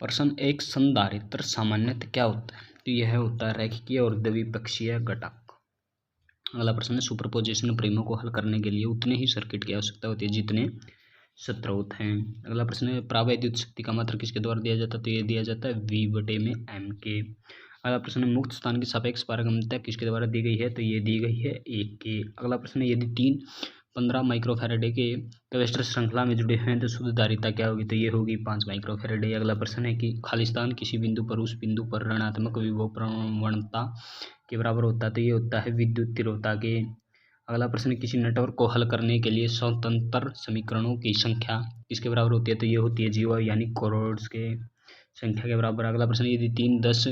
प्रश्न एक, संधारित्र सामान्यतः क्या होता है? तो यह होता है रैखिक और द्विपक्षीय घटक। अगला प्रश्न है, सुपरपोजिशन प्रमेयों को हल करने के लिए उतने ही सर्किट की आवश्यकता होती है जितने स्रोत हैं। अगला प्रश्न है, परावैद्युत शक्ति का मात्रक किसके द्वारा दिया जाता है? तो ये दिया जाता है V/m के। अगला प्रश्न है, मुक्त स्थान की सापेक्ष पारगम्यता किसके द्वारा दी गई है? तो ये दी गई है 1 के। अगला प्रश्न है, यदि 15 माइक्रोफैराडे के कैपेसिटर श्रृंखला में जुड़े हैं तो शुद्ध धारिता क्या होगी? तो ये होगी 5 माइक्रोफैराडे। अगला प्रश्न है कि खाली स्थान किसी बिंदु पर उस बिंदु पर ऋणात्मक विभव प्रवणता के बराबर होता है? तो ये होता है विद्युत तीव्रता के। अगला प्रश्न, किसी नेटवर्क को हल करने के लिए स्वतंत्र समीकरणों की संख्या किसके बराबर होती है? तो ये होती है जीवा यानी कोरोड्स के संख्या के बराबर। अगला प्रश्न, यदि 10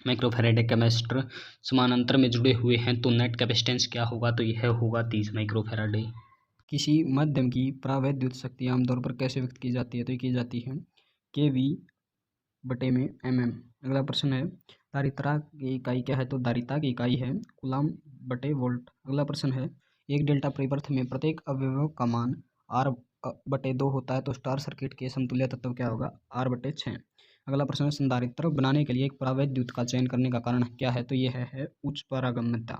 माइक्रोफैराडे कैपेसिटर समानांतर में जुड़े हुए हैं तो नेट कैपेसिटेंस क्या होगा? तो यह होगा 30 माइक्रोफैराडे। किसी माध्यम की परावैद्युत शक्ति आमतौर पर कैसे व्यक्त की जाती है? तो ये की जाती है kV/mm। अगला प्रश्न है, धारिता की इकाई क्या है? तो धारिता की इकाई है कूलाम/वोल्ट। अगला प्रश्न है, एक डेल्टा परिपथ में प्रत्येक अवयव का मान R/2 होता है तो स्टार सर्किट के समतुल्य तत्व क्या होगा? R/6। अगला प्रश्न है, संधारित्र बनाने के लिए एक परावैद्युत का चयन करने का कारण क्या है? तो यह है उच्च पारगम्यता।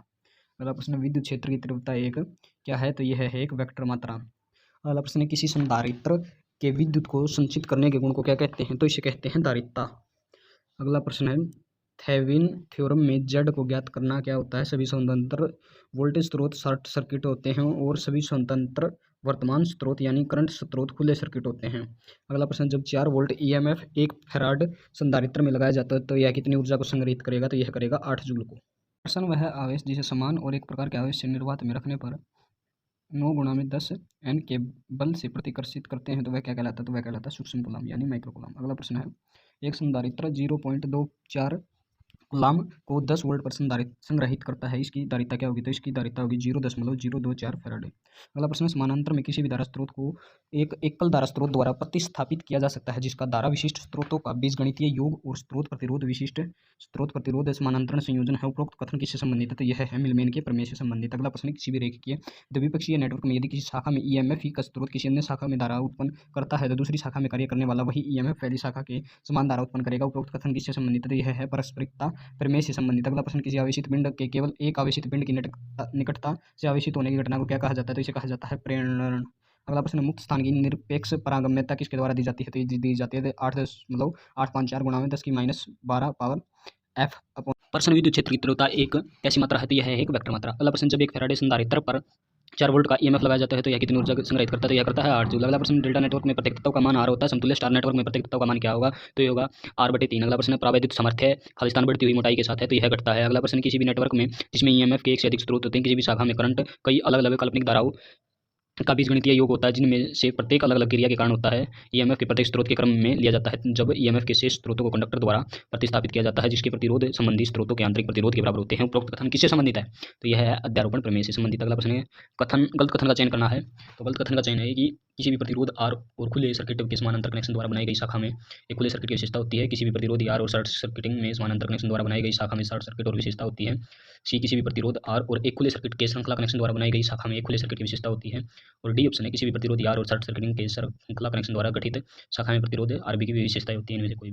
अगला प्रश्न, विद्युत क्षेत्र की तीव्रता एक क्या है? तो यह है एक वेक्टर मात्रा। अगला प्रश्न है, किसी संधारित्र के विद्युत को संचित करने के गुण को क्या कहते हैं? तो इसे कहते हैं धारिता। अगला प्रश्न है, थेवेनिन थ्योरम में Z को ज्ञात करना क्या होता है? सभी स्वतंत्र वोल्टेज स्रोत शॉर्ट सर्किट होते हैं और सभी स्वतंत्र वर्तमान स्रोत यानी करंट स्रोत खुले सर्किट होते हैं। अगला प्रश्न, जब 4 वोल्ट EMF 1 फैराड संधारित्र में लगाया जाता है तो यह कितनी ऊर्जा को संग्रहित करेगा? तो यह करेगा 8 जूल को। प्रश्न, वह आवेश जिसे समान और एक प्रकार के आवेश से निर्वात में रखने पर 9 × 10 N के बल से प्रतिकर्षित करते हैं तो वह क्या कहलाता है? तो वह कहलाता है सूक्ष्म कूलाम यानी माइक्रो कूलाम। अगला प्रश्न है, एक संधारित्र 0.24 कूलाम को 10 वोल्ट पर संग्रहित करता है, इसकी धारिता क्या होगी? तो इसकी धारिता होगी 0.024 फैराडे। अगला प्रश्न, समानांतर में किसी भी धारा स्रोत को एक एकल धारा स्रोत द्वारा प्रतिस्थापित किया जा सकता है जिसका धारा विशिष्ट स्रोतों का बीजगणितीय योग और स्रोत प्रतिरोध विशिष्ट स्रोत प्रतिरोध समानांतर संयोजन है। उपरोक्त कथन किससे संबंधित है? तो यह है मिलमेन के प्रमेय से संबंधित। अगला प्रश्न, किसी भी रेखीय द्विपक्षीय नेटवर्क में यदि किसी शाखा में EMF ही का स्रोत किसी अन्य शाखा में धारा उत्पन्न करता है तो दूसरी शाखा में कार्य करने वाला वही EMF पहली शाखा के समान धारा उत्पन्न करेगा। उपरोक्त कथन किससे संबंधित है? तो यह है पारस्परिकता प्रमेय से संबंधित। अगला प्रश्न, किसी आवेशित पिंड के केवल एक आवेशित पिंड की निकटता से आवेशित होने की घटना को क्या कहा जाता है? तो इसे कहा जाता है प्रेरण। अगला प्रश्न, मुक्त स्थान की निरपेक्ष पारगम्यता किसके द्वारा दी जाती है? तो ये दी जाती है 8.4 × 10⁻12 पावर F। प्रश्न, विद्युत क्षेत्र की तीव्रता एक कैसी मात्रा है? तो यह है एक वेक्टर मात्रा। अगला प्रश्न, जब एक फैराडे संधारित्र पर 4 वोल्ट का EMF लगाया जाता है तो यह कितनी ऊर्जा संग्रहित करता है? तो यह करता है 8 जूल। अगला प्रश्न, डेल्टा नेटवर्क में प्रत्येक तत्व का मान R होता है, समतुल्य स्टार नेटवर्क में प्रत्येक तत्व का मान क्या होगा? तो ये होगा R/3। अगला प्रश्न, परावैद्युत सामर्थ्य खाली स्थान बढ़ती हुई मोटाई के साथ है तो यह घटता है। अगला प्रश्न, किसी भी नेटवर्क में जिसमें EMF के एक से अधिक स्रोत होते हैं किसी भी शाखा में करंट कई अलग अलग काल्पनिक धाराओं का बीजगणितीय योग होता है जिनमें से प्रत्येक अलग अलग क्रिया के कारण होता है। EMF के प्रत्येक स्रोत के क्रम में लिया जाता है जब EMF के शेष स्रोतों को कंडक्टर द्वारा प्रतिस्थापित किया जाता है जिसके प्रतिरोध संबंधी स्रोतों के आंतरिक प्रतिरोध के बराबर होते हैं। उपरोक्त कथन किससे संबंधित है? तो यह है अध्यारोपण प्रमेय से संबंधित। अगला प्रश्न है, गलत कथन का चयन करना है। तो गलत कथन का चयन है कि किसी भी प्रतिरोध R और खुले सर्किट के समानांतर कनेक्शन द्वारा बनाई गई शाखा में एक खुले सर्किट की विशेषता होती है। किसी भी प्रतिरोध R और शॉर्ट सर्किटिंग में समानांतर कनेक्शन द्वारा बनाई गई शाखा में शॉर्ट सर्किट और विशेषता होती है। C, किसी भी प्रतिरोध R और एक खुले सर्किट के श्रृंखला कनेक्शन द्वारा बनाई गई शाखा में एक खुले सर्किट की विशेषता होती है। और D ऑप्शन है, किसी भी प्रतिरोध R और शॉर्ट सर्किटिंग के श्रृंखला कनेक्शन द्वारा गठित शाखा में प्रतिरोध RB की भी विशेषताएं होती है। इनमें से कोई भी